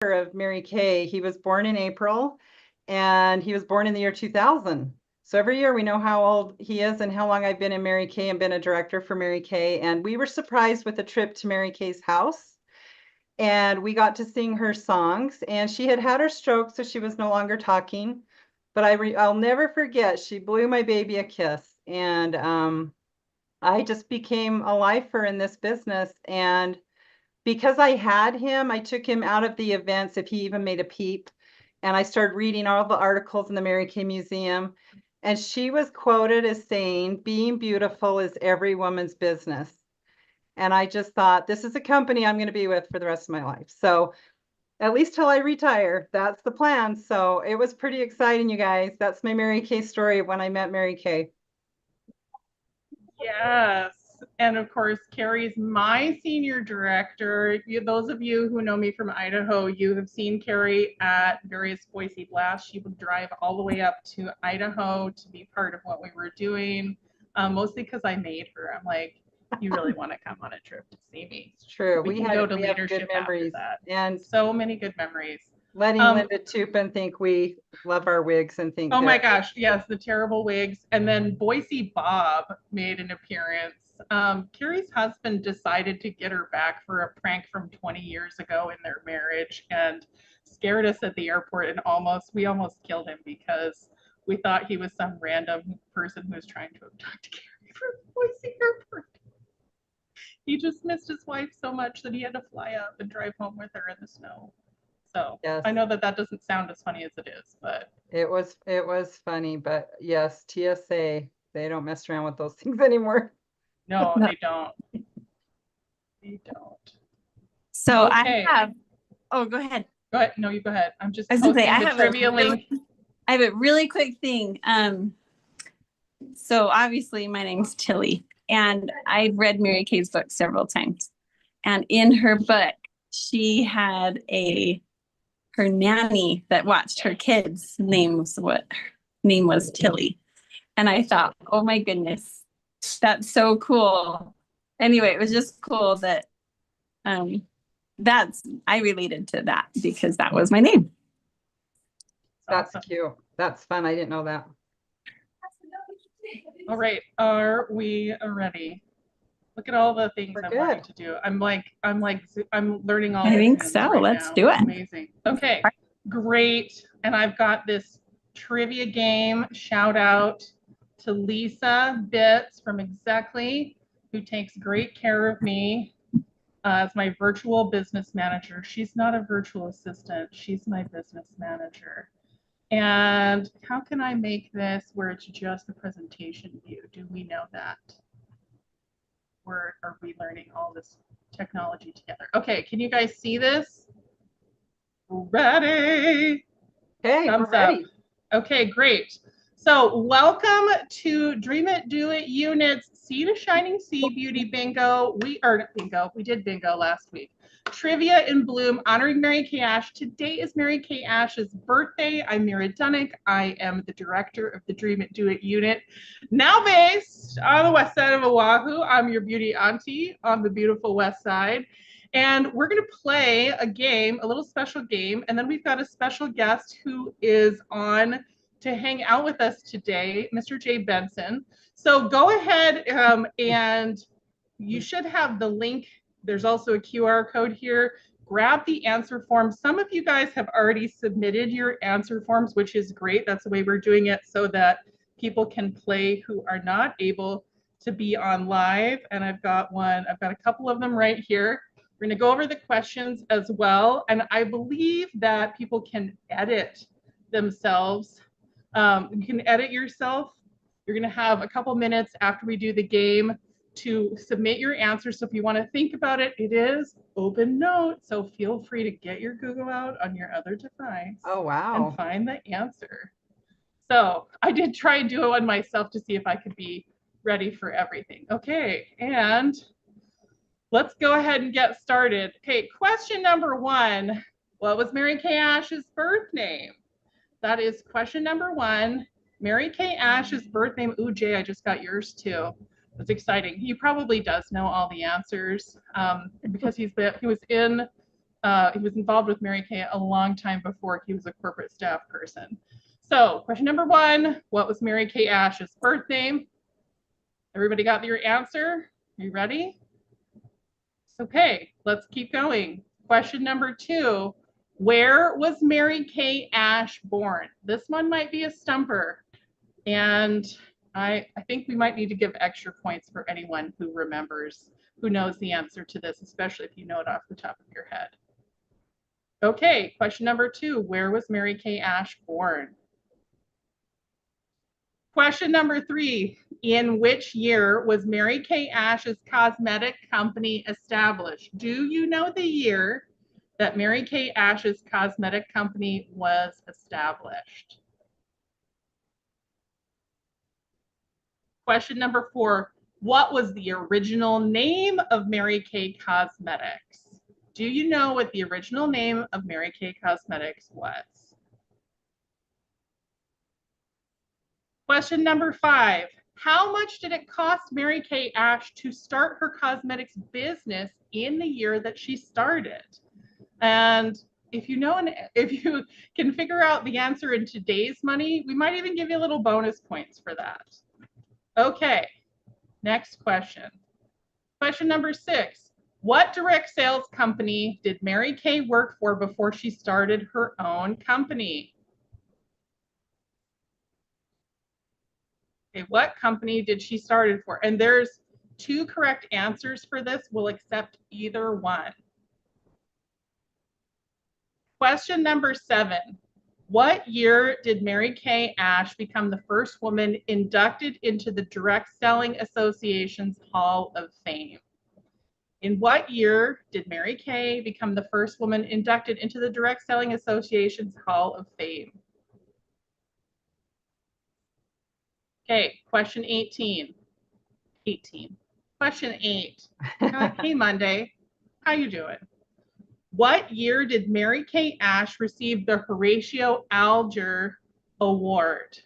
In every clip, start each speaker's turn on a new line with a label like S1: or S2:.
S1: of Mary Kay. He was born in April, and he was born in the year 2000. So every year we know how old he is and how long I've been in Mary Kay and been a director for Mary Kay. And we were surprised with a trip to Mary Kay's house, and we got to sing her songs. And she had had her stroke, so she was no longer talking. But I'll never forget, she blew my baby a kiss, and I just became a lifer in this business. And because I had him, I took him out of the events if he even made a peep. And I started reading all the articles in the Mary Kay Museum. And she was quoted as saying, being beautiful is every woman's business. And I just thought, this is a company I'm going to be with for the rest of my life. So at least till I retire, that's the plan. So it was pretty exciting, you guys. That's my Mary Kay story of when I met Mary Kay.
S2: Yes. And of course, Carrie's my senior director. Those of you who know me from Idaho, you have seen Carrie at various Boise Blasts. She would drive all the way up to Idaho to be part of what we were doing, mostly because I made her. I'm like, you really want to come on a trip to see me?
S1: It's true.
S2: We can go to leadership after that. And so many good memories.
S1: Letting Linda Tupin think we love our wigs and think.
S2: Oh my gosh, yes, the terrible wigs. And then Boise Bob made an appearance. Carrie's husband decided to get her back for a prank from 20 years ago in their marriage and scared us at the airport, and we almost killed him because we thought he was some random person who was trying to abduct Carrie from Boise Airport. He just missed his wife so much that he had to fly up and drive home with her in the snow. So yes. I know that doesn't sound as funny as it is, but
S1: it was funny. But yes, TSA, they don't mess around with those things anymore.
S2: No, they don't. They don't.
S3: So okay. Oh, go ahead.
S2: Go ahead. No, you go ahead. I'm just
S3: posting
S2: the trivia link.
S3: I have a really quick thing. So obviously my name's Tilly, and I've read Mary Kay's book several times. And in her book, she had her nanny that watched her kids' name was Tilly. And I thought, oh my goodness, that's so cool. Anyway, it was just cool that I related to that because that was my name.
S1: That's cute. That's fun. I didn't know that.
S2: All right, are we ready? Look at all the things I'm wanting to do. I'm learning all.
S3: I think so.
S2: Right
S3: Let's
S2: now.
S3: do it.
S2: Amazing. Okay, great. And I've got this trivia game. Shout out to Lisa Bitts from Exactly, who takes great care of me as my virtual business manager. She's not a virtual assistant. She's my business manager. And how can I make this where it's just the presentation view? Do we know that? Or are we learning all this technology together? Okay, can you guys see this? Ready?
S1: Hey,
S2: thumbs
S1: ready.
S2: Up. Okay, great. So welcome to Dream It, Do It Unit's Sea to Shining Sea Beauty Bingo. We did bingo last week. Trivia in Bloom, honoring Mary Kay Ash. Today is Mary Kay Ash's birthday. I'm Myrra Dunnick. I am the director of the Dream It, Do It unit, now based on the west side of Oahu. I'm your beauty auntie on the beautiful west side. And we're going to play a game, a little special game. And then we've got a special guest who is on to hang out with us today, Mr. Jay Benson. So go ahead and you should have the link. There's also a QR code here. Grab the answer form. Some of you guys have already submitted your answer forms, which is great. That's the way we're doing it so that people can play who are not able to be on live. And I've got a couple of them right here. We're going to go over the questions as well. And I believe that people can edit themselves. You can edit yourself. You're going to have a couple minutes after we do the game to submit your answer. So if you want to think about it, it is open note. So feel free to get your Google out on your other device.
S1: Oh, wow.
S2: And find the answer. So I did try and do it on myself to see if I could be ready for everything. Okay, and let's go ahead and get started. Okay, question number 1. What was Mary Kay Ash's birth name? That is question number 1. Mary Kay Ash's birth name. Ooh, Jay, I just got yours too. That's exciting. He probably does know all the answers because he was in He was involved with Mary Kay a long time before he was a corporate staff person. So question number 1, what was Mary Kay Ash's birth name? Everybody got your answer? Are you ready? Okay, let's keep going. Question number 2, where was Mary Kay Ash born? This one might be a stumper, and I think we might need to give extra points for anyone who remembers, who knows the answer to this, especially if you know it off the top of your head. Okay, question number 2, where was Mary Kay Ash born? Question number 3, in which year was Mary Kay Ash's cosmetic company established? Do you know the year that Mary Kay Ash's cosmetic company was established? Question number 4, what was the original name of Mary Kay Cosmetics? Do you know what the original name of Mary Kay Cosmetics was? Question number 5, how much did it cost Mary Kay Ash to start her cosmetics business in the year that she started? And if you know, if you can figure out the answer in today's money, we might even give you a little bonus points for that. Okay, next question. Question number 6, what direct sales company did Mary Kay work for before she started her own company? Okay, what company did she start it for? And there's 2 correct answers for this. We'll accept either one. Question number 7, what year did Mary Kay Ash become the first woman inducted into the Direct Selling Association's Hall of Fame? In what year did Mary Kay become the first woman inducted into the Direct Selling Association's Hall of Fame? Okay, question 18. Question 8. Hey, Monday, how you doing? What year did Mary Kay Ash receive the Horatio Alger Award?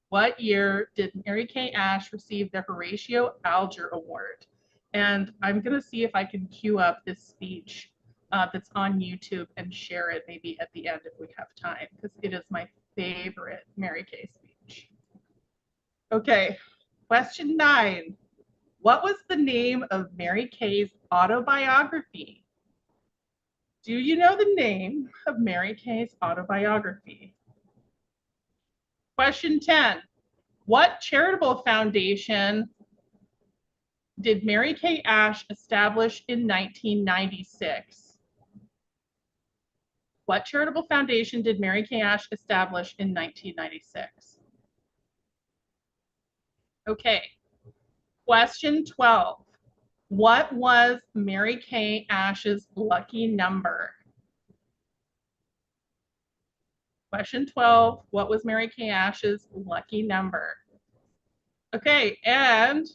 S2: What year did Mary Kay Ash receive the Horatio Alger Award? And I'm going to see if I can cue up this speech that's on YouTube and share it maybe at the end if we have time, because it is my favorite Mary Kay speech. Okay, question 9. What was the name of Mary Kay's autobiography? Do you know the name of Mary Kay's autobiography? Question 10. What charitable foundation did Mary Kay Ash establish in 1996? What charitable foundation did Mary Kay Ash establish in 1996? Okay, question 12. What was Mary Kay Ash's lucky number? Question 12, what was Mary Kay Ash's lucky number? Okay, and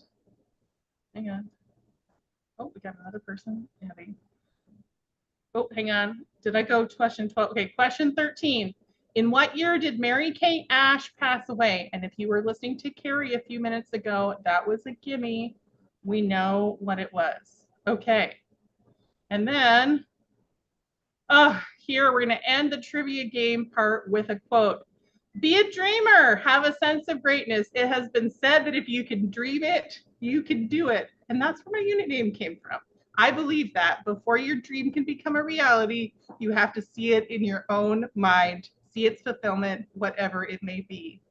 S2: hang on. Oh, we got another person. Abby. Oh, hang on. Did I go to question 12? Okay, question 13. In what year did Mary Kay Ash pass away? And if you were listening to Carrie a few minutes ago, that was a gimme. We know what it was. Okay. And then here we're going to end the trivia game part with a quote. Be a dreamer, have a sense of greatness. It has been said that if you can dream it, you can do it. And that's where my unit name came from. I believe that before your dream can become a reality, you have to see it in your own mind, see its fulfillment, whatever it may be.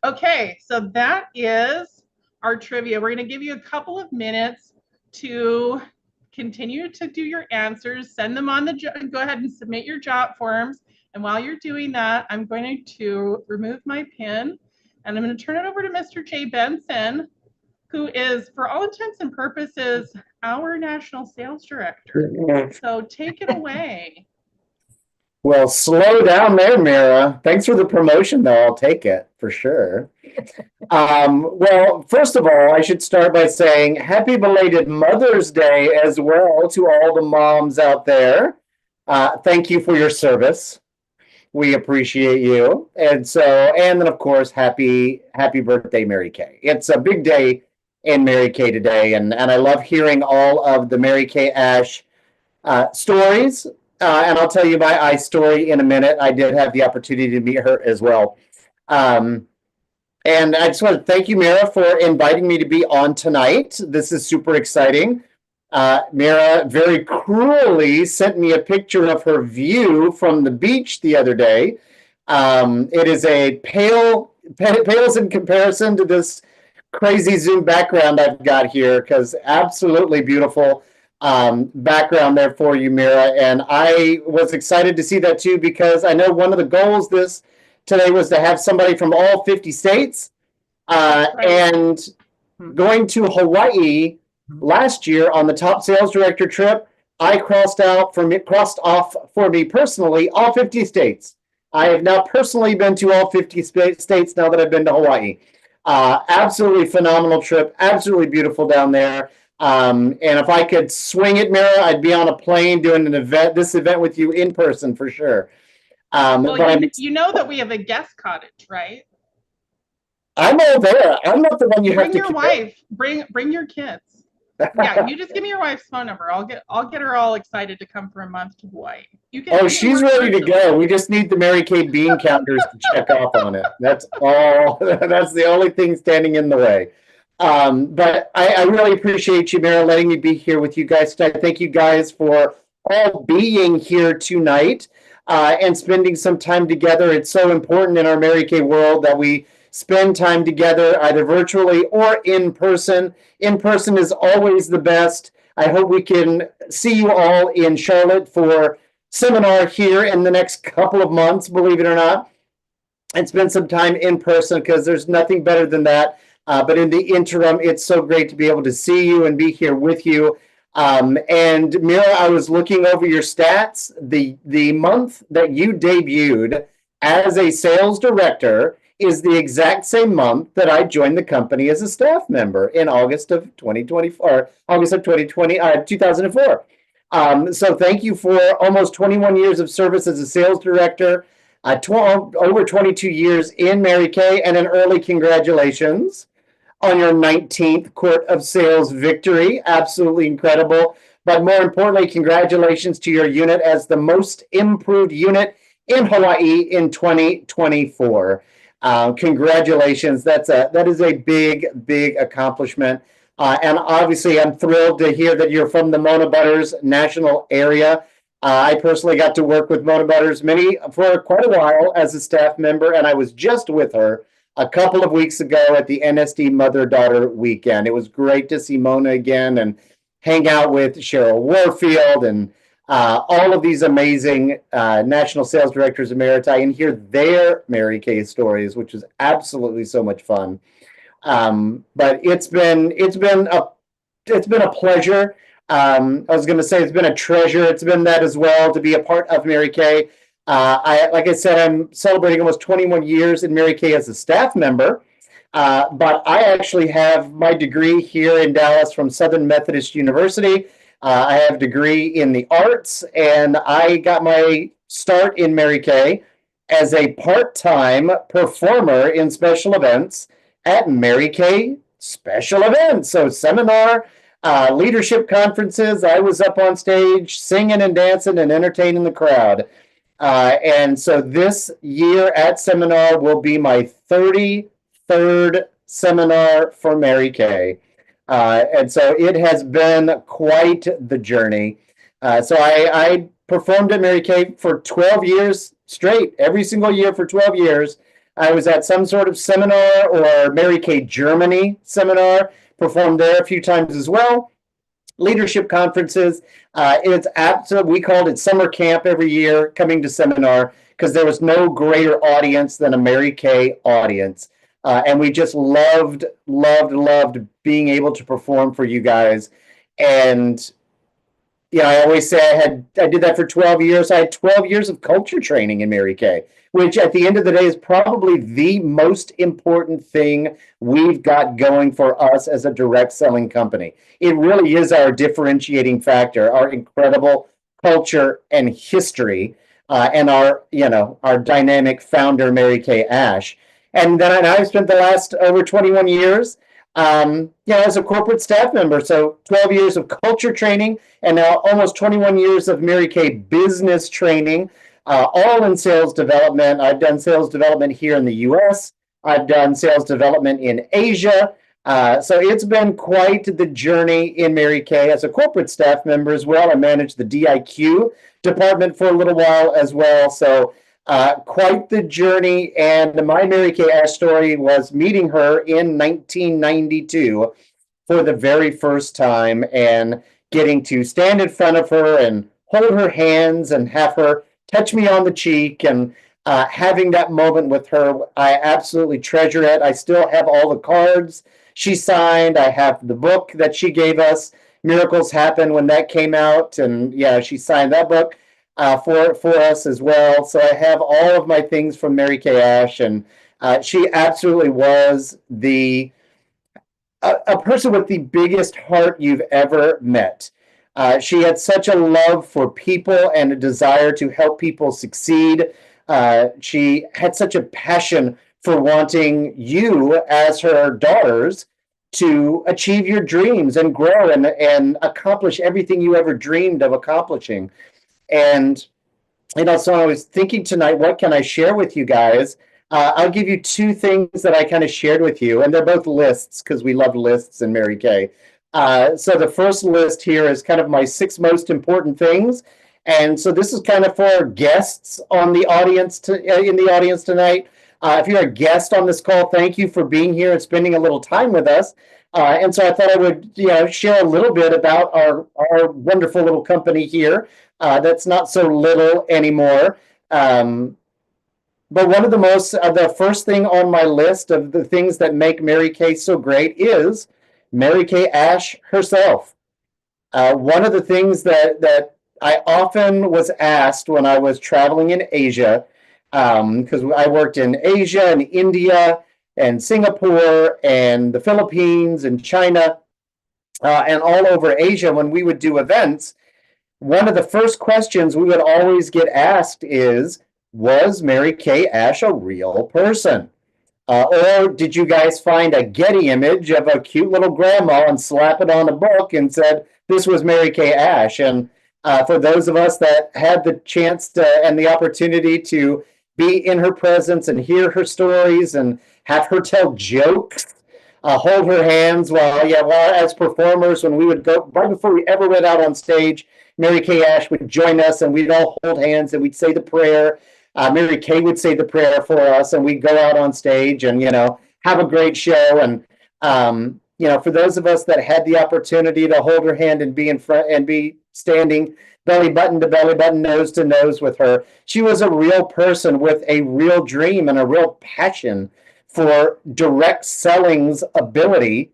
S2: Okay, so that is our trivia. We're going to give you a couple of minutes to continue to do your answers, send them on the, go ahead and submit your jot forms. And while you're doing that, I'm going to remove my pin and I'm going to turn it over to Mr. Jay Benson, who is, for all intents and purposes, our national sales director. So take it away.
S4: Well, slow down there, Myrra. Thanks for the promotion, though. I'll take it for sure. Well, first of all, I should start by saying happy belated Mother's Day as well to all the moms out there. Thank you for your service. We appreciate you. And then of course, happy birthday, Mary Kay. It's a big day in Mary Kay today. And I love hearing all of the Mary Kay Ash stories. And I'll tell you my story in a minute. I did have the opportunity to meet her as well. And I just want to thank you, Myrra, for inviting me to be on tonight. This is super exciting. Myrra very cruelly sent me a picture of her view from the beach the other day. It is a pales in comparison to this crazy Zoom background I've got here, because absolutely beautiful background there for you, Myrra. And I was excited to see that too, because I know one of the goals today was to have somebody from all 50 states. And going to Hawaii last year on the top sales director trip, I crossed off for me personally all 50 states. I have now personally been to all 50 states now that I've been to Hawaii. Absolutely phenomenal trip, absolutely beautiful down there. And if I could swing it, Myrra, I'd be on a plane doing this event with you in person for sure.
S2: Well, you know that we have a guest cottage, right?
S4: I'm all there. I'm not the one you have to
S2: bring your wife. Bring your kids. Yeah, you just give me your wife's phone number. I'll get her all excited to come for a month to Hawaii.
S4: She's ready to go. We just need the Mary Kay bean counters to check off on it. That's all. That's the only thing standing in the way. But I really appreciate you, Myrra, letting me be here with you guys tonight. Thank you guys for all being here tonight and spending some time together. It's so important in our Mary Kay world that we spend time together, either virtually or in person. In person is always the best. I hope we can see you all in Charlotte for seminar here in the next couple of months, believe it or not, and spend some time in person, because there's nothing better than that. But in the interim, it's so great to be able to see you and be here with you. And Myrra, I was looking over your stats. The month that you debuted as a sales director is the exact same month that I joined the company as a staff member in August of 2024, August of 2004. So thank you for almost 21 years of service as a sales director, over 22 years in Mary Kay, and an early congratulations on your 19th Court of Sales victory. Absolutely incredible. But more importantly, congratulations to your unit as the most improved unit in Hawaii in 2024. Congratulations. That is a big accomplishment. And obviously, I'm thrilled to hear that you're from the Mona Butters national area. I personally got to work with Mona Butters for quite a while as a staff member, and I was just with her a couple of weeks ago at the NSD Mother-Daughter Weekend. It was great to see Mona again and hang out with Cheryl Warfield and all of these amazing national sales directors of Emeriti and hear their Mary Kay stories, which is absolutely so much fun. But it's been a pleasure. I was going to say it's been a treasure. It's been that as well to be a part of Mary Kay. Like I said, I'm celebrating almost 21 years in Mary Kay as a staff member. But I actually have my degree here in Dallas from Southern Methodist University. I have a degree in the arts, and I got my start in Mary Kay as a part-time performer in special events at Mary Kay Special Events. So seminar, leadership conferences, I was up on stage singing and dancing and entertaining the crowd. And so this year at seminar will be my 33rd seminar for Mary Kay. And so it has been quite the journey. So I performed at Mary Kay for 12 years straight, every single year for 12 years. I was at some sort of seminar or Mary Kay Germany seminar, performed there a few times as well. Leadership conferences. We called it summer camp every year, coming to seminar, because there was no greater audience than a Mary Kay audience. And we just loved being able to perform for you guys. And I always say I did that for 12 years. I had 12 years of culture training in Mary Kay, which at the end of the day is probably the most important thing we've got going for us as a direct selling company. It really is our differentiating factor, our incredible culture and history, and our dynamic founder, Mary Kay Ash. And then I've spent the last over 21 years as a corporate staff member. So 12 years of culture training and now almost 21 years of Mary Kay business training, all in sales development. I've done sales development here in the US. I've done sales development in Asia. So it's been quite the journey in Mary Kay as a corporate staff member as well. I managed the DIQ department for a little while as well. So quite the journey. And my Mary Kay Ash story was meeting her in 1992 for the very first time and getting to stand in front of her and hold her hands and have her touch me on the cheek and having that moment with her. I absolutely treasure it. I still have all the cards she signed. I have the book that she gave us. Miracles Happen when that came out. And yeah, she signed that book for us as well. So I have all of my things from Mary Kay Ash, and she absolutely was a person with the biggest heart you've ever met. She had such a love for people and a desire to help people succeed. She had such a passion for wanting you as her daughters to achieve your dreams and grow and accomplish everything you ever dreamed of accomplishing. And, so I was thinking tonight, what can I share with you guys? I'll give you two things that I kind of shared with you, and they're both lists because we love lists in Mary Kay. So the first list here is kind of my 6 most important things. And so this is kind of for our guests on the audience in the audience tonight. If you're a guest on this call, thank you for being here and spending a little time with us. And so I thought I would, share a little bit about our wonderful little company here. That's not so little anymore. But one of the first thing on my list of the things that make Mary Kay so great is Mary Kay Ash herself. One of the things that I often was asked when I was traveling in Asia, because I worked in Asia and India and Singapore and the Philippines and China and all over Asia, when we would do events, one of the first questions we would always get asked is, was Mary Kay Ash a real person? Or did you guys find a Getty image of a cute little grandma and slap it on a book and said, this was Mary Kay Ash? And for those of us that had the chance and the opportunity to be in her presence and hear her stories and have her tell jokes, hold her hands while as performers, when we would go, right before we ever went out on stage, Mary Kay Ash would join us and we'd all hold hands and we'd say the prayer. Mary Kay would say the prayer for us and we'd go out on stage and, have a great show. And, for those of us that had the opportunity to hold her hand and be in front and be standing belly button to belly button, nose to nose with her, she was a real person with a real dream and a real passion for direct selling's ability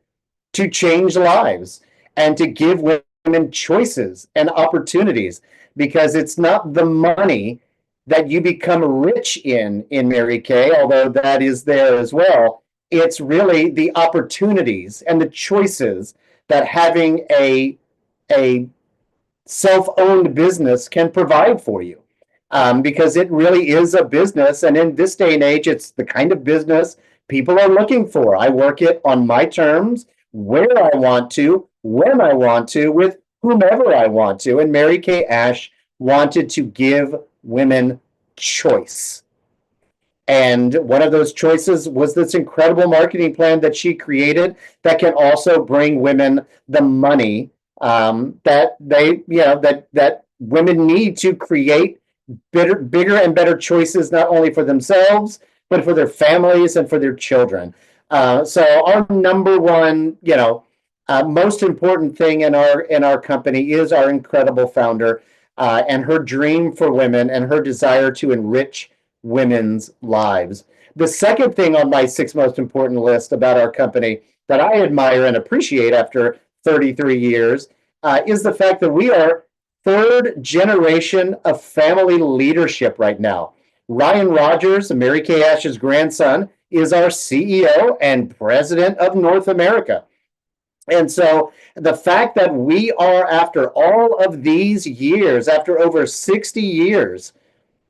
S4: to change lives and to give women choices and opportunities, because it's not the money that you become rich in Mary Kay, although that is there as well. It's really the opportunities and the choices that having a self-owned business can provide for you, because it really is a business. And in this day and age, it's the kind of business people are looking for. I work it on my terms, where I want to, when I want to, with whomever I want to. And Mary Kay Ash wanted to give women choice. And one of those choices was this incredible marketing plan that she created that can also bring women the money that women need to create bigger and better choices, not only for themselves, but for their families and for their children. So our number one, most important thing in our company is our incredible founder and her dream for women and her desire to enrich women's lives. The second thing on my 6 most important list about our company that I admire and appreciate after 33 years is the fact that we are 3rd generation of family leadership right now. Ryan Rogers, Mary Kay Ash's grandson, is our CEO and president of North America. And so the fact that we are, after all of these years, after over 60 years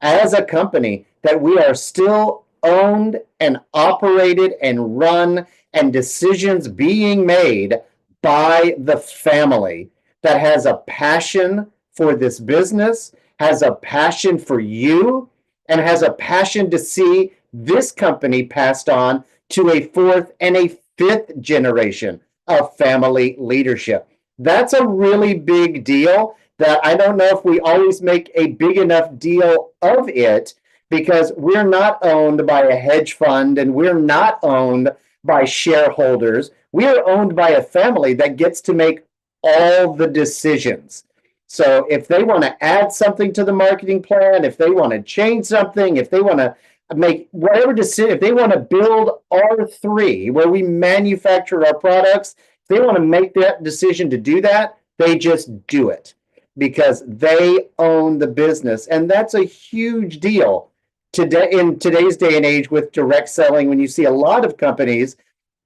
S4: as a company, that we are still owned and operated and run and decisions being made by the family that has a passion for this business, has a passion for you, and has a passion to see this company passed on to a fourth and a fifth generation of family leadership. That's a really big deal that I don't know if we always make a big enough deal of it, because we're not owned by a hedge fund and we're not owned by shareholders. We are owned by a family that gets to make all the decisions. So if they want to add something to the marketing plan, if they want to change something, if they want to make whatever decision, if they want to build R3 where we manufacture our products, if they want to make that decision to do that, they just do it because they own the business. And that's a huge deal today in today's day and age with direct selling, when you see a lot of companies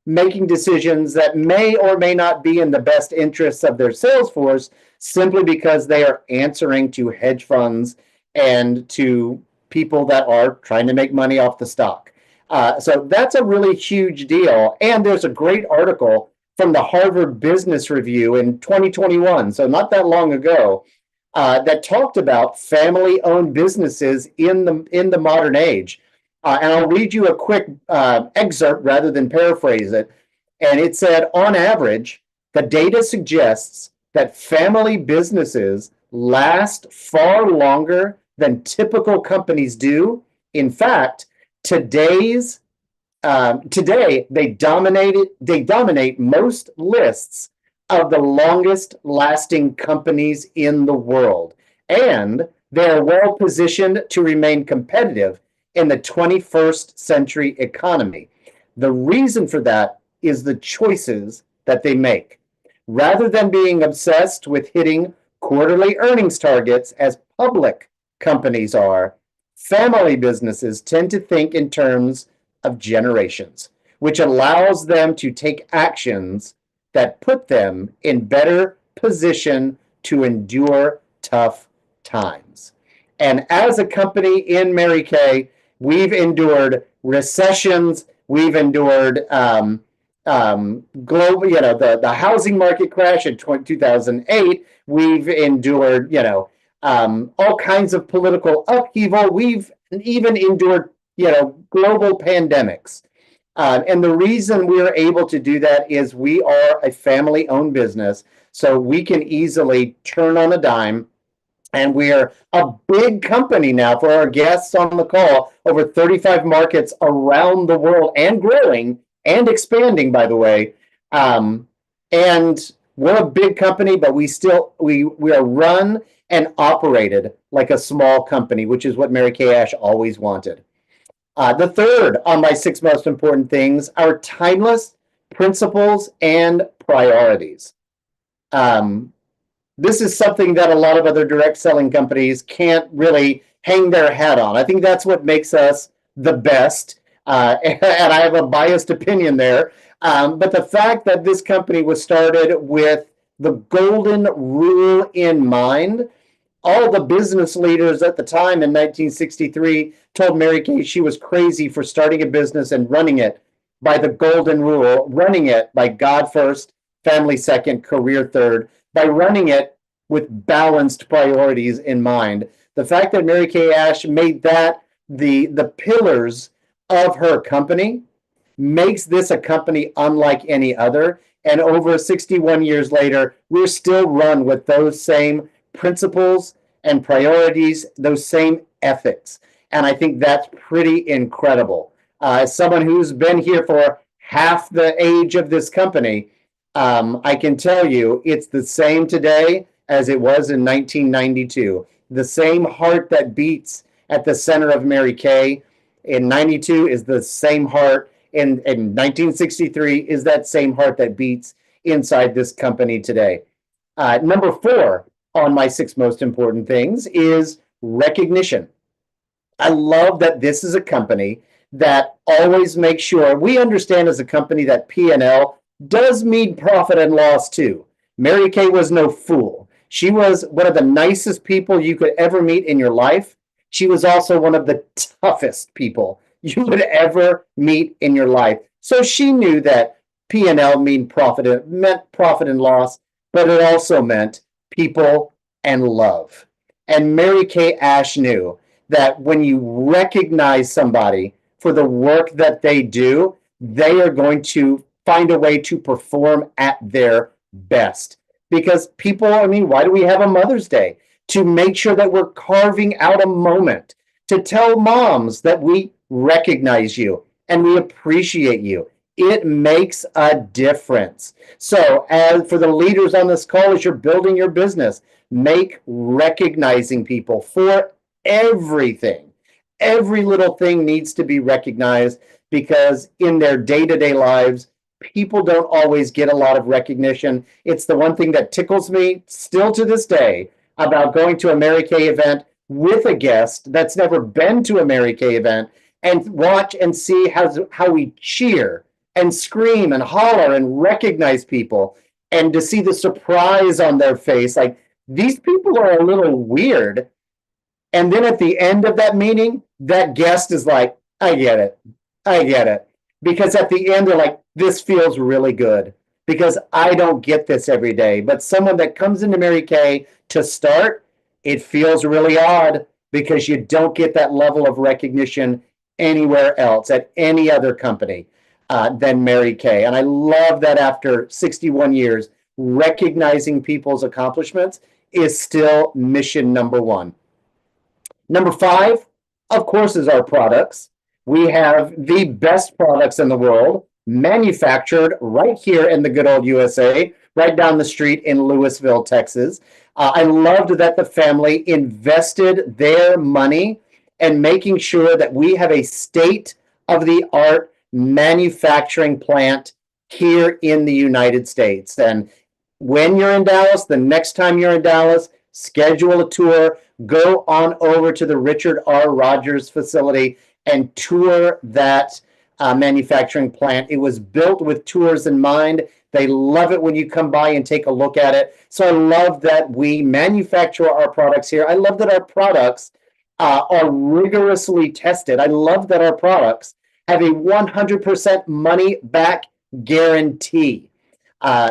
S4: making decisions that may or may not be in the best interests of their sales force simply because they are answering to hedge funds and to people that are trying to make money off the stock. So that's a really huge deal. And there's a great article from the Harvard Business Review in 2021, so not that long ago, that talked about family-owned businesses in the modern age. And I'll read you a quick excerpt rather than paraphrase it. And it said, on average, the data suggests that family businesses last far longer than typical companies do. In fact, today they dominate most lists of the longest lasting companies in the world. And they are well positioned to remain competitive in the 21st century economy. The reason for that is the choices that they make. Rather than being obsessed with hitting quarterly earnings targets as public companies are, family businesses tend to think in terms of generations, which allows them to take actions that put them in better position to endure tough times. And as a company in Mary Kay, we've endured recessions. We've endured global, the housing market crash in 2008. We've endured, all kinds of political upheaval. We've even endured, global pandemics. And the reason we're able to do that is we are a family-owned business, so we can easily turn on a dime. And we're a big company now for our guests on the call, over 35 markets around the world and growing and expanding, by the way. And we're a big company, but we are run and operated like a small company, which is what Mary Kay Ash always wanted. The third on my 6 most important things are timeless principles and priorities. This is something that a lot of other direct selling companies can't really hang their hat on. I think that's what makes us the best. And I have a biased opinion there. But the fact that this company was started with the golden rule in mind, all the business leaders at the time in 1963 told Mary Kay she was crazy for starting a business and running it by the golden rule, running it by God first, family second, career third, by running it with balanced priorities in mind. The fact that Mary Kay Ash made that the pillars of her company makes this a company unlike any other. And over 61 years later, we're still run with those same principles and priorities, those same ethics. And I think that's pretty incredible. As someone who's been here for half the age of this company, I can tell you it's the same today as it was in 1992. The same heart that beats at the center of Mary Kay in 92 is the same heart in 1963 is that same heart that beats inside this company today. Number 4 on my 6 most important things is recognition. I love that this is a company that always makes sure we understand as a company that P&L does mean profit and loss too. Mary Kay was no fool. She was one of the nicest people you could ever meet in your life. She was also one of the toughest people you would ever meet in your life. So she knew that P&L meant profit and loss, but it also meant people and love. And Mary Kay Ash knew that when you recognize somebody for the work that they do, they are going to find a way to perform at their best. Because people, I mean, why do we have a Mother's Day? To make sure that we're carving out a moment to tell moms that we recognize you and we appreciate you. It makes a difference. So, as for the leaders on this call, as you're building your business, make recognizing people for everything. Every little thing needs to be recognized because in their day-to-day lives, people don't always get a lot of recognition. It's the one thing that tickles me still to this day about going to a Mary Kay event with a guest that's never been to a Mary Kay event and watch and see how we cheer and scream and holler and recognize people, and to see the surprise on their face, like these people are a little weird. And then at the end of that meeting, that guest is like, I get it. I get it. Because at the end, they're like, this feels really good because I don't get this every day. But someone that comes into Mary Kay to start, it feels really odd because you don't get that level of recognition anywhere else at any other company than Mary Kay. And I love that after 61 years, recognizing people's accomplishments is still mission number one. Number 5, of course, is our products. We have the best products in the world, manufactured right here in the good old USA, right down the street in Lewisville, Texas. I loved that the family invested their money in making sure that we have a state-of-the-art manufacturing plant here in the United States. And when you're in Dallas, the next time you're in Dallas, schedule a tour, go on over to the Richard R. Rogers facility and tour that manufacturing plant. It was built with tours in mind. They love it when you come by and take a look at it. So I love that we manufacture our products here. I love that our products are rigorously tested. I love that our products have a 100% money back guarantee.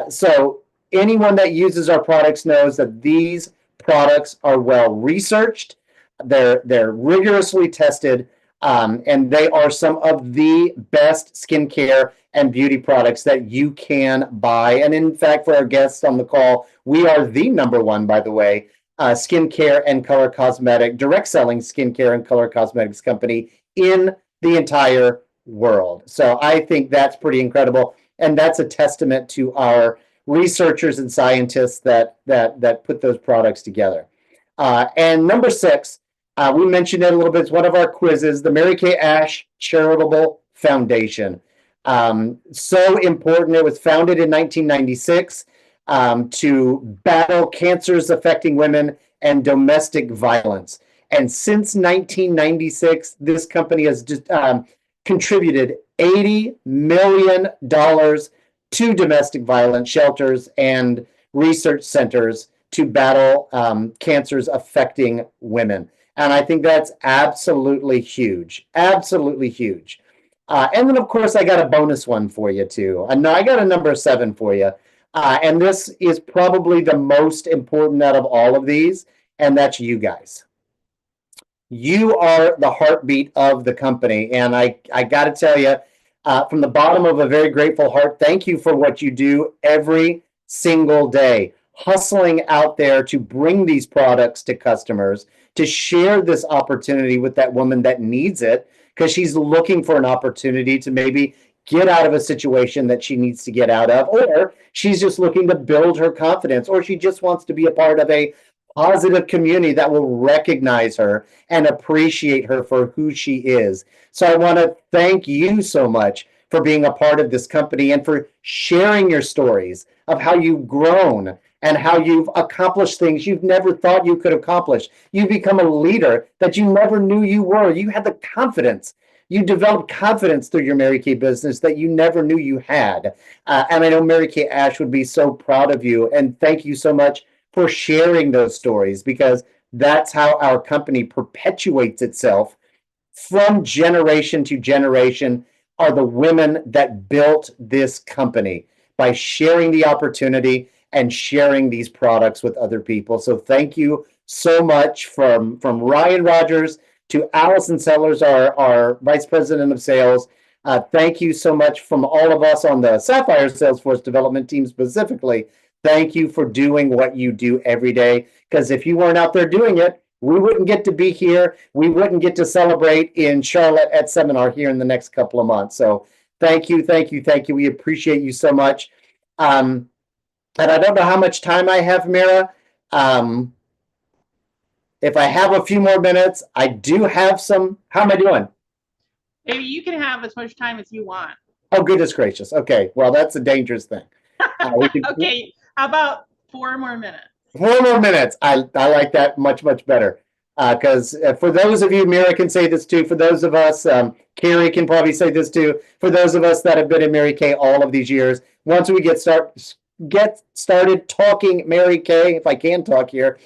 S4: So anyone that uses our products knows that these products are well researched. They're rigorously tested. And they are some of the best skincare and beauty products that you can buy. And in fact, for our guests on the call, we are the number one, by the way, skincare and color cosmetic, direct selling skincare and color cosmetics company in the entire world. So I think that's pretty incredible. And that's a testament to our researchers and scientists that put those products together. And number 6, we mentioned it a little bit. It's one of our quizzes, the Mary Kay Ash Charitable Foundation. So important. It was founded in 1996 to battle cancers affecting women and domestic violence. And since 1996, this company has just contributed $80 million to domestic violence shelters and research centers to battle cancers affecting women. And I think that's absolutely huge. Absolutely huge. And then, of course, I got a bonus one for you, too. I got a number 7 for you. And this is probably the most important out of all of these, and that's you guys. You are the heartbeat of the company. And I got to tell you, from the bottom of a very grateful heart, thank you for what you do every single day, hustling out there to bring these products to customers, to share this opportunity with that woman that needs it because she's looking for an opportunity to maybe get out of a situation that she needs to get out of, or she's just looking to build her confidence, or she just wants to be a part of a positive community that will recognize her and appreciate her for who she is. So I want to thank you so much for being a part of this company and for sharing your stories of how you've grown and how you've accomplished things you've never thought you could accomplish. You've become a leader that you never knew you were. You had the confidence. You developed confidence through your Mary Kay business that you never knew you had. And I know Mary Kay Ash would be so proud of you. And thank you so much for sharing those stories, because that's how our company perpetuates itself from generation to generation are the women that built this company by sharing the opportunity and sharing these products with other people. So thank you so much from Ryan Rogers to Allison Sellers, our Vice President of Sales. Thank you so much from all of us on the Sapphire Salesforce development team specifically. Thank you for doing what you do every day, because if you weren't out there doing it, we wouldn't get to be here. We wouldn't get to celebrate in Charlotte at Seminar here in the next couple of months. So thank you, thank you, thank you. We appreciate you so much. And I don't know how much time I have, Myrra. If I have a few more minutes, I do have some. How am I doing?
S2: Maybe you can have as much time as you want.
S4: Oh, goodness gracious. Okay, well, that's a dangerous thing.
S2: Okay, how about 4 more minutes?
S4: 4 more minutes. I like that much, much better. Because for those of you, Myrra can say this too. For those of us, Carrie can probably say this too. For those of us that have been in Mary Kay all of these years, once we get started talking Mary Kay, if I can talk here,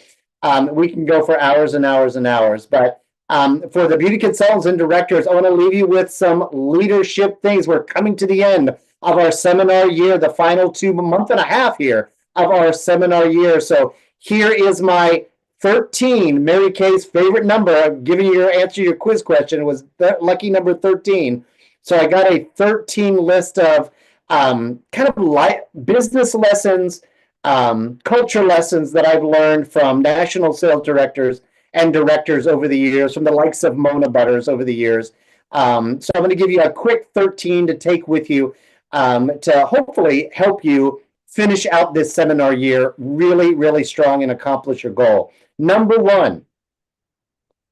S4: we can go for hours and hours and hours. But for the beauty consultants and directors, I want to leave you with some leadership things. We're coming to the end of our seminar year, the final 2 month and a half here of our seminar year. So here is my 13, Mary Kay's favorite number. I'm giving you your answer to your quiz question. It was lucky number 13. So I got a 13 list of kind of like business lessons, culture lessons that I've learned from national sales directors and directors over the years, from the likes of Mona Butters over the years. So I'm going to give you a quick 13 to take with you to hopefully help you finish out this seminar year really, really strong and accomplish your goal. Number 1,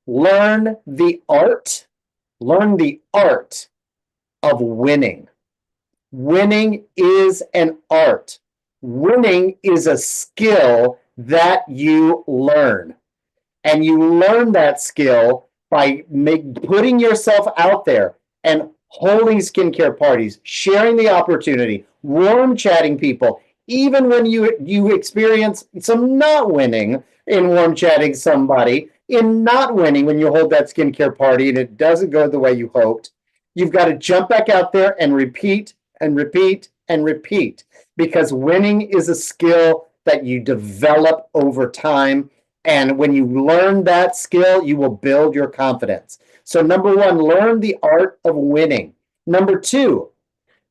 S4: learn the art of winning. Winning is an art. Winning is a skill that you learn. And you learn that skill by putting yourself out there and holding skincare parties, sharing the opportunity, warm chatting people, even when you experience some not winning in warm chatting somebody, in not winning when you hold that skincare party and it doesn't go the way you hoped. You've got to jump back out there and repeat and repeat and repeat, because winning is a skill that you develop over time. And when you learn that skill, you will build your confidence. So number 1, learn the art of winning. Number 2,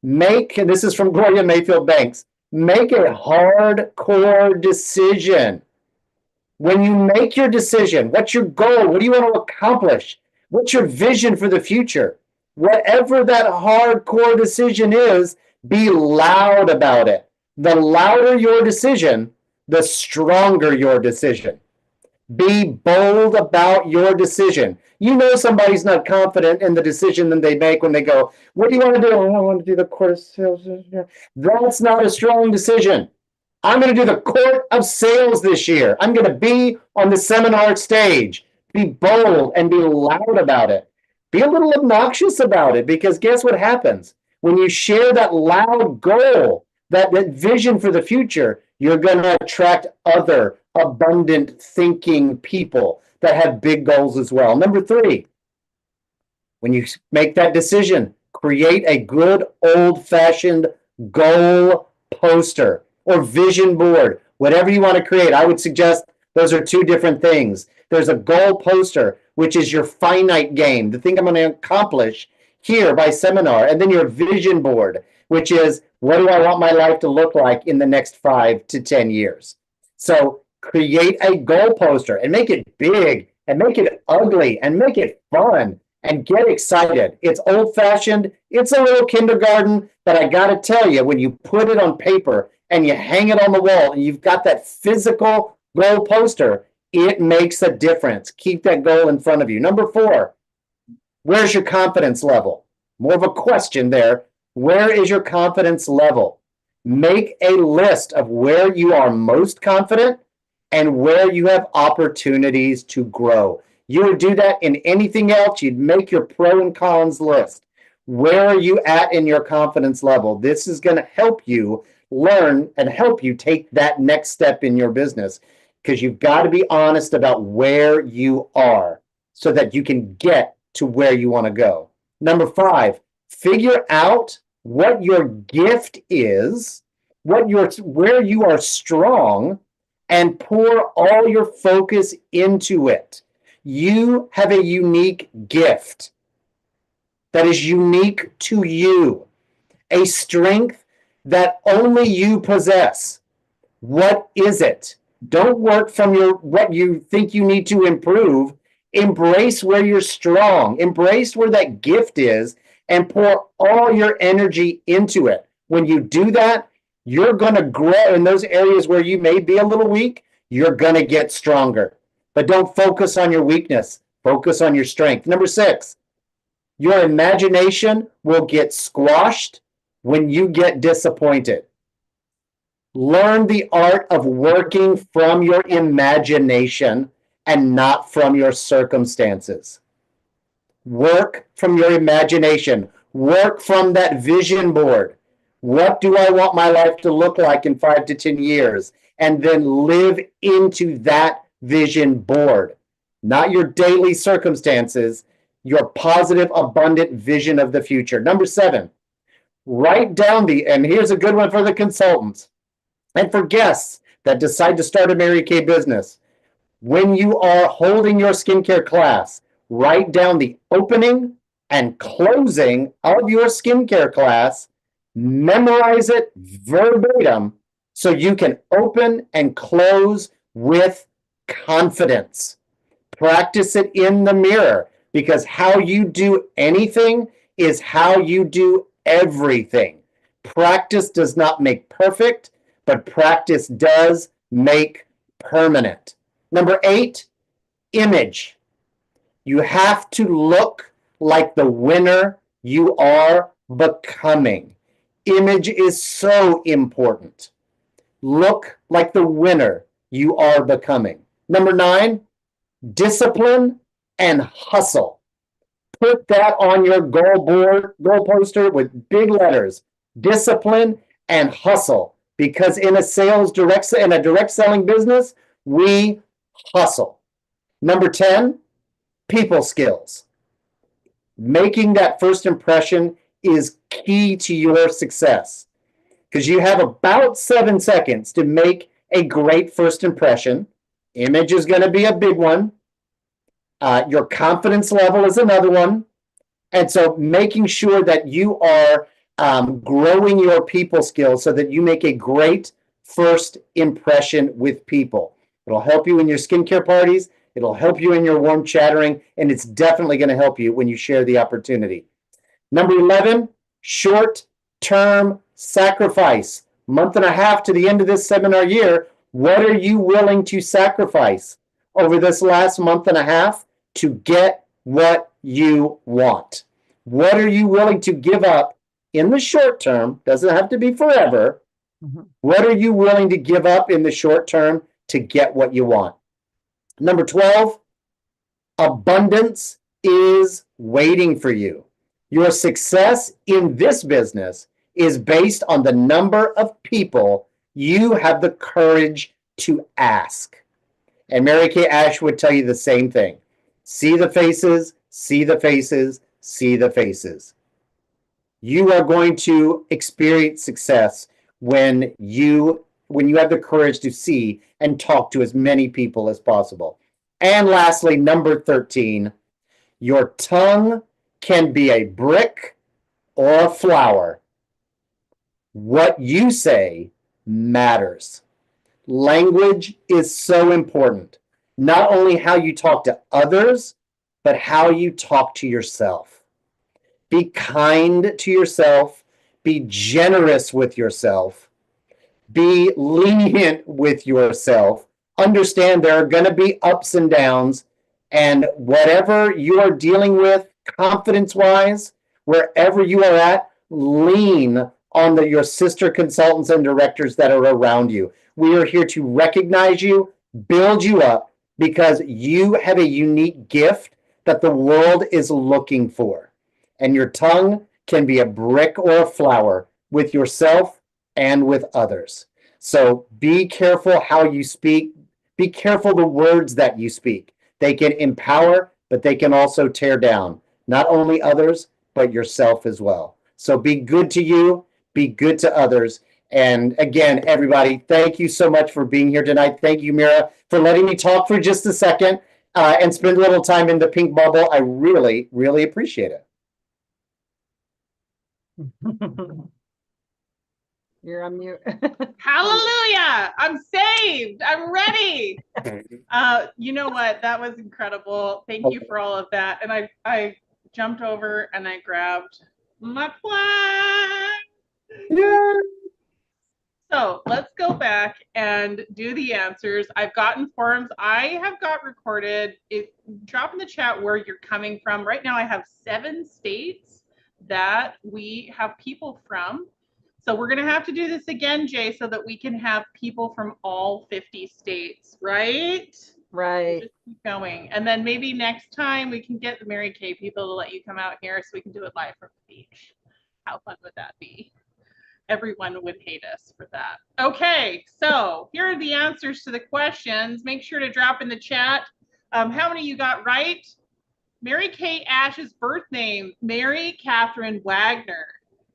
S4: and this is from Gloria Mayfield Banks, make a hardcore decision. When you make your decision, what's your goal? What do you want to accomplish? What's your vision for the future? Whatever that hardcore decision is, be loud about it. The louder your decision, the stronger your decision. Be bold about your decision. You know somebody's not confident in the decision that they make when they go, what do you want to do? Oh, I want to do the court of sales. That's not a strong decision. I'm going to do the court of sales this year. I'm going to be on the seminar stage. Be bold and be loud about it. Be a little obnoxious about it, because guess what happens? When you share that loud goal, that vision for the future, you're going to attract other abundant thinking people that have big goals as well. Number 3, when you make that decision, create a good old-fashioned goal poster or vision board, whatever you want to create. I would suggest those are 2 different things. There's a goal poster, which is your finite game, the thing I'm going to accomplish here by seminar, and then your vision board, which is what do I want my life to look like in the next 5 to 10 years. So create a goal poster and make it big and make it ugly and make it fun and get excited. It's old-fashioned. It's a little kindergarten, but I got to tell you, when you put it on paper and you hang it on the wall and you've got that physical goal poster, it makes a difference. Keep that goal in front of you. Number 4, where's your confidence level? More of a question there. Where is your confidence level? Make a list of where you are most confident and where you have opportunities to grow. You would do that in anything else. You'd make your pro and cons list. Where are you at in your confidence level? This is going to help you learn and help you take that next step in your business, because you've got to be honest about where you are so that you can get to where you want to go. Number 5, figure out what your gift is, where you are strong, and pour all your focus into it. You have a unique gift that is unique to you, a strength that only you possess. What is it? Don't work from what you think you need to improve. Embrace where you're strong. Embrace where that gift is and pour all your energy into it. When you do that, you're going to grow in those areas where you may be a little weak. You're going to get stronger. But don't focus on your weakness. Focus on your strength. Number 6, your imagination will get squashed when you get disappointed. Learn the art of working from your imagination and not from your circumstances. Work from your imagination. Work from that vision board. What do I want my life to look like in 5 to 10 years? And then live into that vision board. Not your daily circumstances, your positive, abundant vision of the future. Number 7, write down and here's a good one for the consultants and for guests that decide to start a Mary Kay business. When you are holding your skincare class, write down the opening and closing of your skincare class, memorize it verbatim so you can open and close with confidence. Practice it in the mirror, because how you do anything is how you do everything. Practice does not make perfect, but practice does make permanent. Number 8, image. You have to look like the winner you are becoming. Image is so important. Look like the winner you are becoming. Number 9, discipline and hustle. Put that on your goal poster with big letters. Discipline and hustle. Because in a direct selling business, we hustle. Number 10, people skills. Making that first impression is key to your success, because you have about 7 seconds to make a great first impression. Image is going to be a big one. Your confidence level is another one. And so making sure that you are growing your people skills so that you make a great first impression with people. It'll help you in your skincare parties. It'll help you in your warm chattering, and it's definitely going to help you when you share the opportunity. Number 11, short-term sacrifice. Month and a half to the end of this seminar year, what are you willing to sacrifice over this last month and a half to get what you want? What are you willing to give up in the short term? Doesn't have to be forever. What are you willing to give up in the short term to get what you want? Number 12, abundance is waiting for you. Your success in this business is based on the number of people you have the courage to ask. And Mary Kay Ash would tell you the same thing. See the faces, see the faces, see the faces. You are going to experience success when you have the courage to see and talk to as many people as possible. And lastly, number 13, your tongue can be a brick or a flower. What you say matters. Language is so important. Not only how you talk to others, but how you talk to yourself. Be kind to yourself. Be generous with yourself. Be lenient with yourself. Understand there are going to be ups and downs, and whatever you are dealing with confidence-wise, wherever you are at, lean on your sister consultants and directors that are around you. We are here to recognize you, build you up, because you have a unique gift that the world is looking for. And your tongue can be a brick or a flower with yourself and with others. So be careful how you speak. Be careful the words that you speak. They can empower, but they can also tear down. not only others, but yourself as well. So be good to you, be good to others. And again, everybody, thank you so much for being here tonight. Thank you, Myrra, for letting me talk for just a second and spend a little time in the pink bubble. I really, really appreciate it.
S1: You're on mute.
S2: Hallelujah! I'm saved. I'm ready. You know what? That was incredible. Thank you for all of that. And I jumped over and I grabbed my flag.
S4: Yeah.
S2: So let's go back and do the answers. I've gotten forms. I have got recorded. Drop in the chat where you're coming from. Right now I have 7 states that we have people from. So we're going to have to do this again, Jay, so that we can have people from all 50 states, right?
S1: Right.
S2: Just keep going. And then maybe next time we can get the Mary Kay people to let you come out here so we can do it live from the beach. How fun would that be? Everyone would hate us for that. Okay, so here are the answers to the questions. Make sure to drop in the chat. How many you got right? Mary Kay Ash's birth name, Mary Catherine Wagner.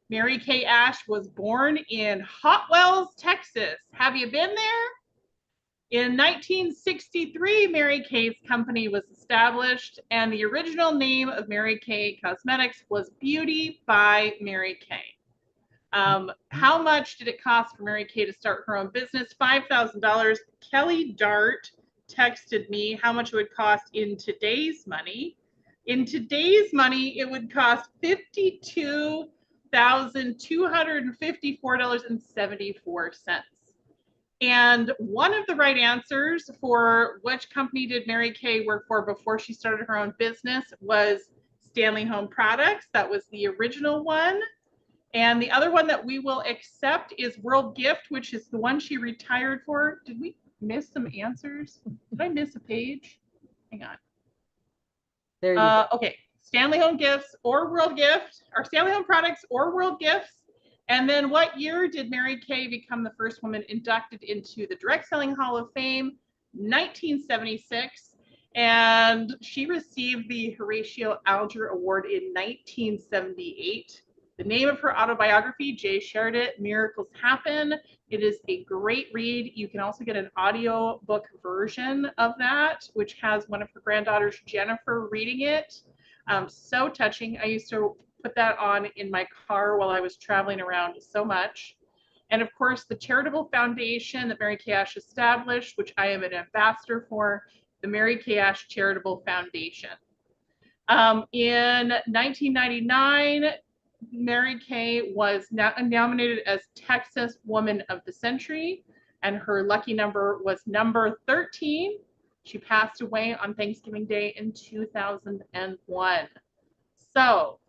S2: Mary Kay Ash was born in Hot Wells, Texas. Have you been there? In 1963, Mary Kay's company was established, and the original name of Mary Kay Cosmetics was Beauty by Mary Kay. How much did it cost for Mary Kay to start her own business? $5,000. Kelly Dart texted me how much it would cost in today's money. In today's money, it would cost $52,254.74. And one of the right answers for which company did Mary Kay work for before she started her own business was Stanley Home Products. That was the original one. And the other one that we will accept is World Gift, which is the one she retired for. Did we miss some answers? Did I miss a page? Hang on.
S1: There you go.
S2: Okay, Stanley Home Gifts or World Gift, or Stanley Home Products or World Gifts. And then what year did Mary Kay become the first woman inducted into the Direct Selling Hall of Fame? 1976. And she received the Horatio Alger Award in 1978. The name of her autobiography, Jay shared it, Miracles Happen. It is a great read. You can also get an audio book version of that, which has one of her granddaughters, Jennifer, reading it. So touching. I used to put that on in my car while I was traveling around so much. And of course, the charitable foundation that Mary Kay Ash established, which I am an ambassador for, the Mary Kay Ash Charitable Foundation. In 1999, Mary Kay was nominated as Texas Woman of the Century, and her lucky number was number 13. She passed away on Thanksgiving Day in 2001. So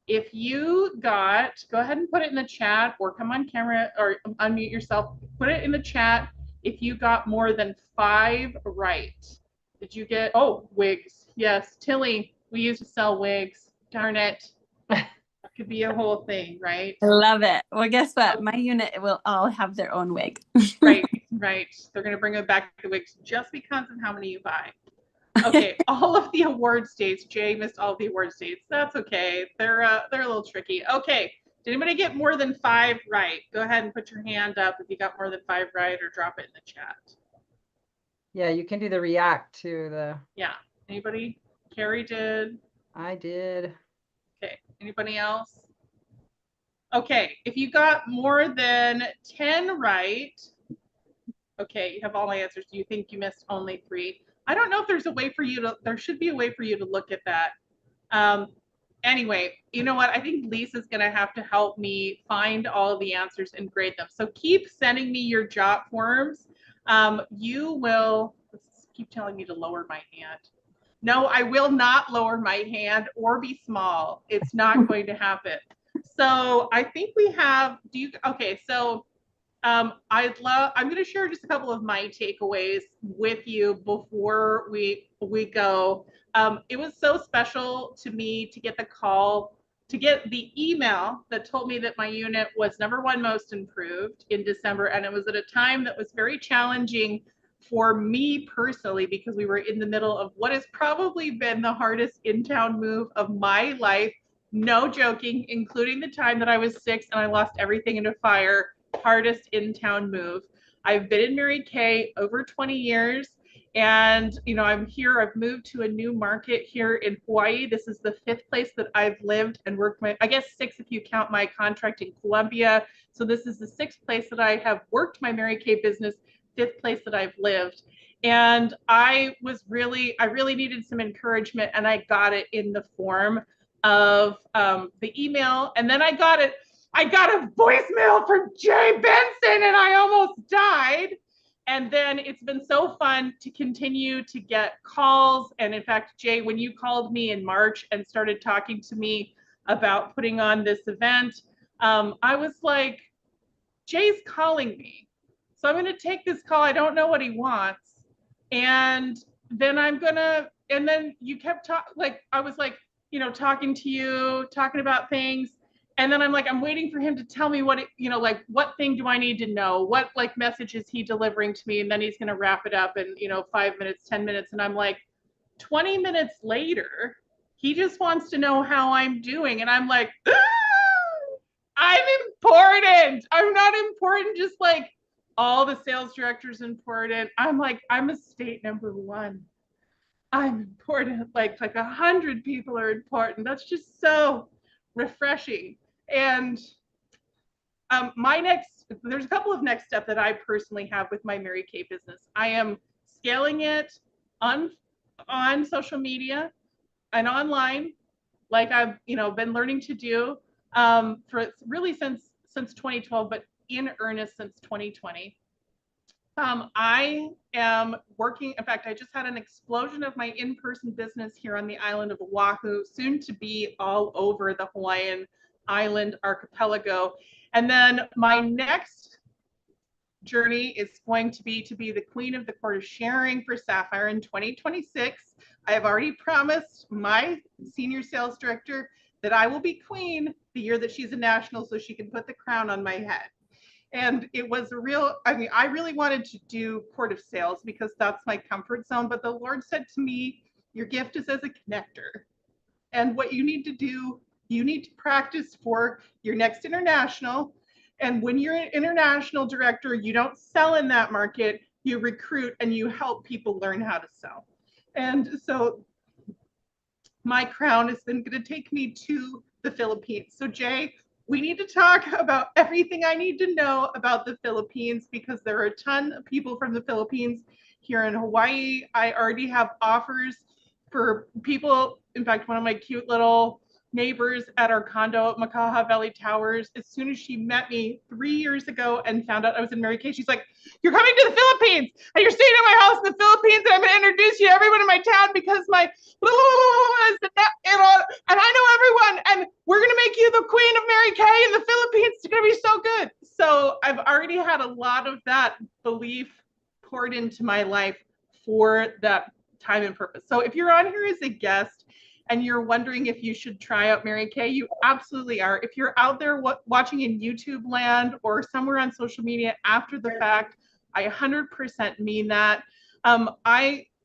S2: if you got, go ahead and put it in the chat or come on camera or unmute yourself, put it in the chat if you got more than 5 right. Did you get, oh, wigs. Yes, Tilly, we used to sell wigs. Darn it. Could be a whole thing, right?
S3: I love it. Well, guess what? My unit will all have their own wig.
S2: Right, right. They're going to bring back the wigs just because of how many you buy. Okay, all of the award states. Jay missed all of the award states. That's okay. They're a little tricky. Okay, did anybody get more than 5 right? Go ahead and put your hand up if you got more than 5 right, or drop it in the chat.
S1: Yeah, you can do the react to the.
S2: Yeah. Anybody? Carrie did.
S1: I did.
S2: Okay. Anybody else? Okay. If you got more than 10 right, okay, you have all my answers. Do you think you missed only 3? I don't know if there's a way for you to, there should be a way for you to look at that. Anyway, you know what? I think Lisa's going to have to help me find all of the answers and grade them. So keep sending me your jot forms. You will, keep telling me to lower my hand. No, I will not lower my hand or be small. It's not going to happen. So I think we have, okay, so I'm going to share just a couple of my takeaways with you before we go. It was so special to me to get the call, to get the email that told me that my unit was #1 most improved in December. And it was at a time that was very challenging for me personally, because we were in the middle of what has probably been the hardest in-town move of my life. No joking, including the time that I was 6 and I lost everything in a fire. Hardest in-town move. I've been in Mary Kay over 20 years. And, you know, I'm here, I've moved to a new market here in Hawaii. This is the 5th place that I've lived and worked I guess 6 if you count my contract in Colombia. So this is the 6th place that I have worked my Mary Kay business, 5th place that I've lived. And I really needed some encouragement, and I got it in the form of the email. And then I got a voicemail from Jay Benson, and I almost died. And then it's been so fun to continue to get calls. And in fact, Jay, when you called me in March and started talking to me about putting on this event, I was like, Jay's calling me. So I'm going to take this call. I don't know what he wants. And then and then you kept talking, I was like, you know, talking to you, talking about things. And then I'm like, I'm waiting for him to tell me what what thing do I need to know? What message is he delivering to me? And then he's going to wrap it up in, 5 minutes, 10 minutes. And I'm like, 20 minutes later, he just wants to know how I'm doing. And I'm like, I'm important. I'm not important. Just like all the sales directors important. I'm like, I'm a state #1. I'm important. Like 100 people are important. That's just so refreshing. And there's a couple of next steps that I personally have with my Mary Kay business. I am scaling it on social media and online, like I've been learning to do for really since 2012, but in earnest since 2020. I am working, in fact, I just had an explosion of my in-person business here on the island of Oahu, soon to be all over the Hawaiian island archipelago. And then my next journey is going to be the queen of the court of sharing for Sapphire in 2026. I have already promised my senior sales director that I will be queen the year that she's a national, so she can put the crown on my head. And it was I really wanted to do court of sales because that's my comfort zone. But the Lord said to me, your gift is as a connector. And what you need to do, you need to practice for your next international. And when you're an international director, you don't sell in that market, you recruit and you help people learn how to sell. And so my crown is then going to take me to the Philippines. So Jay, we need to talk about everything I need to know about the Philippines, because there are a ton of people from the Philippines here in Hawaii. I already have offers for people. In fact, one of my cute little neighbors at our condo at Makaha Valley Towers, as soon as she met me 3 years ago and found out I was in Mary Kay, she's like, you're coming to the Philippines and you're staying at my house in the Philippines, and I'm going to introduce you to everyone in my town because my and I know everyone, and we're going to make you the queen of Mary Kay in the Philippines. It's going to be so good. So I've already had a lot of that belief poured into my life for that time and purpose. So if you're on here as a guest and you're wondering if you should try out Mary Kay, you absolutely are. If you're out there watching in YouTube land or somewhere on social media after the fact, I 100% mean that.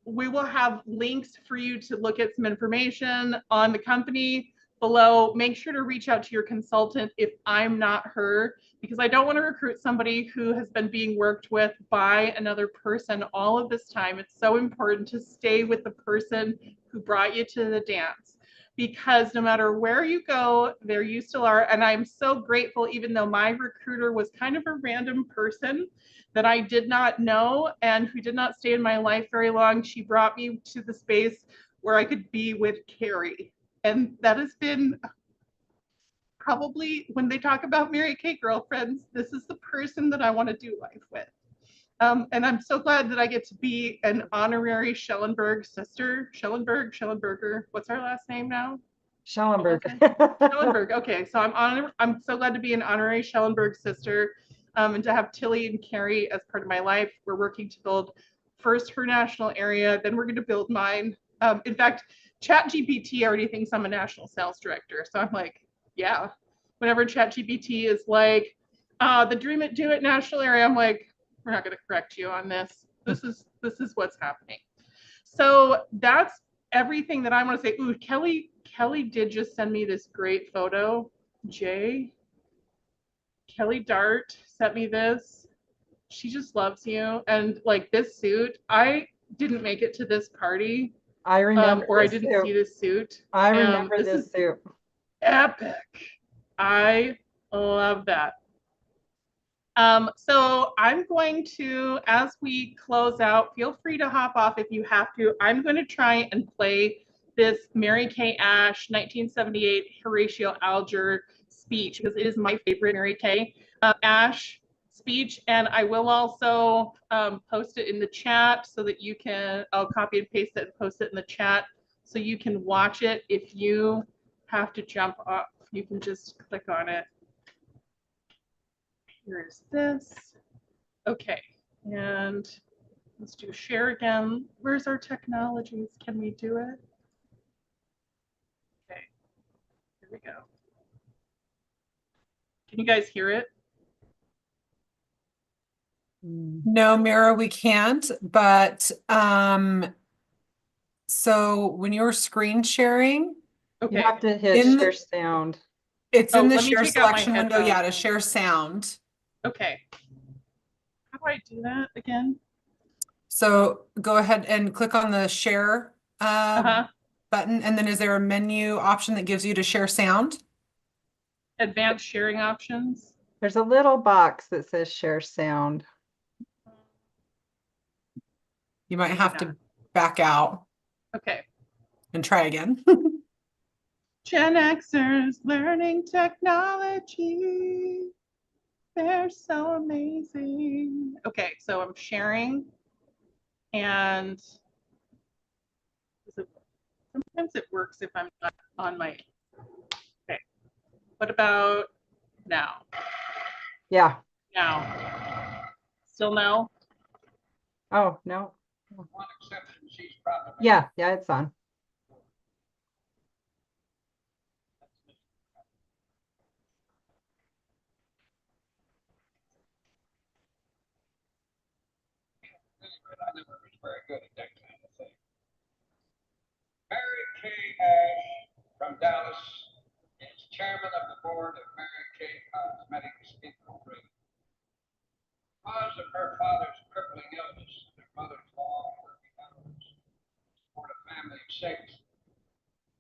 S2: We will have links for you to look at some information on the company below. Make sure to reach out to your consultant if I'm not her, because I don't want to recruit somebody who has been being worked with by another person all of this time. It's so important to stay with the person who brought you to the dance, because no matter where you go, there you still are. And I'm so grateful, even though my recruiter was kind of a random person that I did not know and who did not stay in my life very long, she brought me to the space where I could be with Carrie. And that has been probably, when they talk about Mary Kay girlfriends, this is the person that I want to do life with. And I'm so glad that I get to be an honorary Schellenberg sister. Schellenberger. What's our last name now?
S1: Schellenberg.
S2: Schellenberg. Okay, so I'm so glad to be an honorary Schellenberg sister, and to have Tilly and Carrie as part of my life. We're working to build first her national area, then we're going to build mine. In fact, ChatGPT already thinks I'm a national sales director. So I'm like, yeah. Whenever ChatGPT is like, the Dream It Do It national area, I'm like, we're not going to correct you on this. This is what's happening. So that's everything that I want to say. Ooh, Kelly did just send me this great photo. Kelly Dart sent me this. She just loves you. And like this suit, I didn't make it to this party.
S1: I remember
S2: or I
S1: this
S2: didn't
S1: suit.
S2: see this suit.
S1: I remember
S2: this
S1: this
S2: is
S1: suit.
S2: epic. I love that. So I'm going to, as we close out, feel free to hop off if you have to. I'm going to try and play this Mary Kay Ash 1978 Horatio Alger speech because it is my favorite Mary Kay Ash speech. And I will also post it in the chat so that you can, I'll copy and paste it and post it in the chat so you can watch it. If you have to jump off, you can just click on it. Here's this. Okay, and let's do share again. Where's our technologies? Can we do it? Okay, here we go. Can you guys hear it?
S5: No, Myrra, we can't, but so when you're screen sharing,
S2: Okay.
S1: You have to hit
S5: In the-
S1: share sound.
S5: it's
S2: Oh,
S5: in the
S2: let me
S5: share
S2: take out my
S5: selection window, yeah, to
S2: headphones.
S5: share sound.
S2: Okay. How do I do that again?
S5: So go ahead and click on the share
S2: Uh-huh.
S5: button, and then is there a menu option that gives you to share sound?
S2: Advanced sharing options.
S1: There's a little box that says share sound.
S5: You might have to back out
S2: Okay.
S5: and try again.
S2: Gen Xers learning technology. They're so amazing. Okay, so I'm sharing and sometimes it works if I'm not on my, okay. What about now?
S1: Yeah.
S2: Now. Still no?
S1: Oh, no.
S6: One exception, she's probably.
S1: Yeah, it's on.
S6: I never was very good at that kind of thing. Mary Kay Ash from Dallas is chairman of the board of Mary Kay Cosmetics Incorporated. Because of her father's crippling illness and her mother's long working hours for a family of six,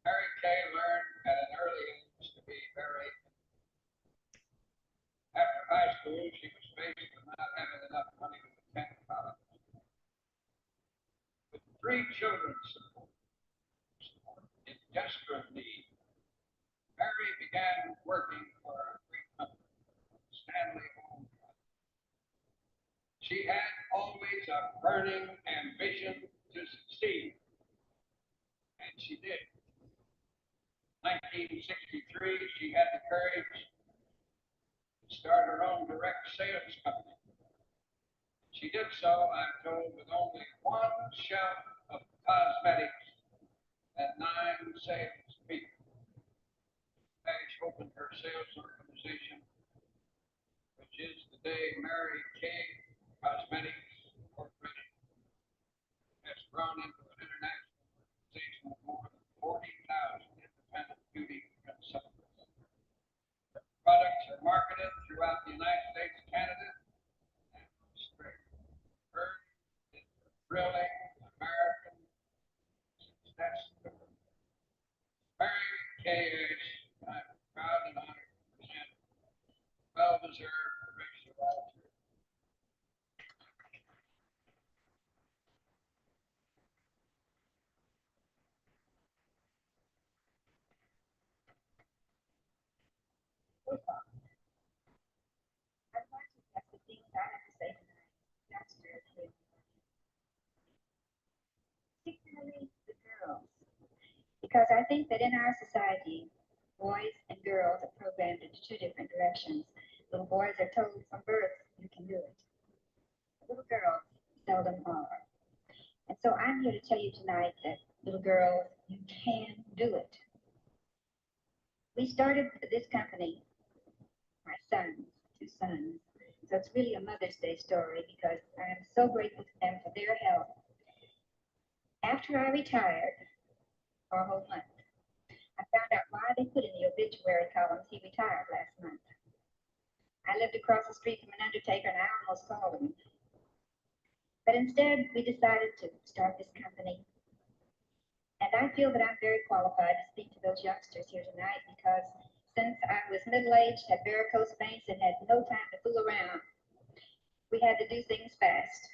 S6: Mary Kay learned at an early age to be very. After high school, she was faced with not having enough money to attend college. With 3 children in desperate need, Mary began working for a great company, Stanley Home. She had always a burning ambition to succeed, and she did. In 1963, she had the courage to start her own direct sales company. She did so, I'm told, with only 1 shelf of cosmetics and 9 sales people. Ash opened her sales organization, which is today Mary Kay Cosmetics Corporation. Has grown into an international organization of more than 40,000 independent beauty consultants. The products are marketed throughout the United States, Canada, and Australia. Her is the thrilling American success story. Mary Kay Ash, I'm proud and honored to present well-deserved Horatio Alger.
S7: That's the things I have to say tonight. That's true. Particularly the girls. Because I think that in our society, boys and girls are programmed into 2 different directions. Little boys are told from birth, you can do it. Little girls seldom are. And so I'm here to tell you tonight that, little girls, you can do it. We started this company, my sons, 2 sons, So it's really a Mother's Day story because I am so grateful to them for their help. After I retired for a whole month, I found out why they put in the obituary columns he retired last month. I lived across the street from an undertaker and I almost called him. But instead, we decided to start this company. And I feel that I'm very qualified to speak to those youngsters here tonight because since I was middle-aged, had varicose veins, and had no time to fool around, we had to do things fast.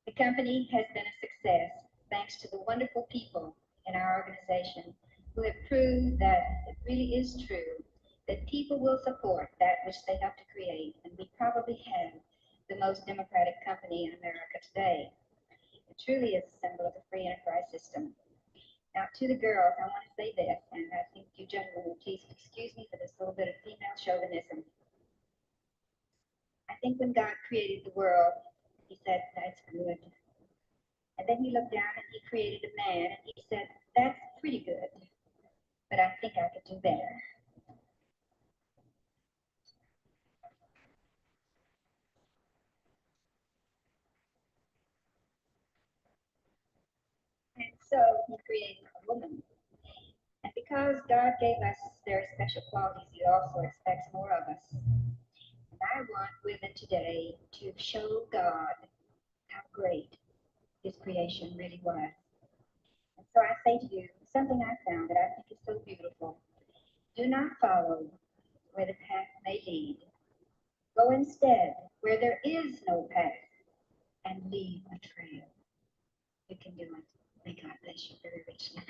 S7: The company has been a success thanks to the wonderful people in our organization who have proved that it really is true that people will support that which they help to create, and we probably have the most democratic company in America today. It truly is a symbol of a free enterprise system. Now, to the girls, I want to say this, and I think you gentlemen will please excuse me for this little bit of female chauvinism. I think when God created the world, he said, that's good. And then he looked down and he created a man and he said, that's pretty good, but I think I could do better. And so he created a woman. And because God gave us very special qualities, he also expects more of us. And I want women today to show God how great his creation really was. And so I say to you, something I found that I think is so beautiful. Do not follow where the path may lead. Go instead where there is no path and leave a trail. You can do it. May God bless you very richly.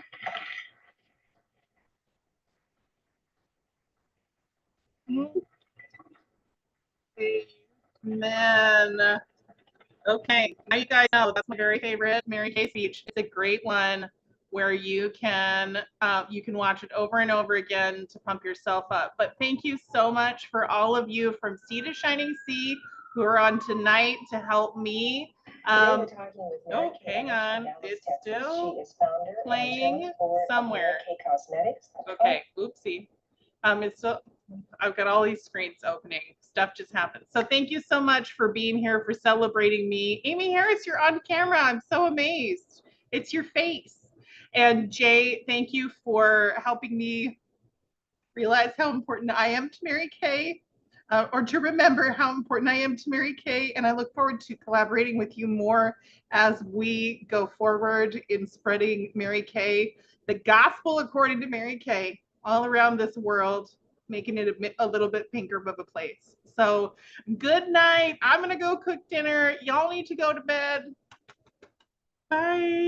S2: Amen. Okay, now you guys know that's my very favorite Mary Kay speech. It's a great one where you can watch it over and over again to pump yourself up. But thank you so much for all of you from Sea to Shining Sea who are on tonight to help me. Oh, hang on, it's still playing somewhere. Okay, oopsie. It's still. I've got all these screens opening. Stuff just happened. So thank you so much for being here, for celebrating me. Amy Harris, you're on camera. I'm so amazed. It's your face. And Jay, thank you for helping me realize how important I am to Mary Kay, or to remember how important I am to Mary Kay. And I look forward to collaborating with you more as we go forward in spreading Mary Kay, the gospel according to Mary Kay, all around this world, making it a little bit pinker of a place. So good night. I'm going to go cook dinner. Y'all need to go to bed. Bye.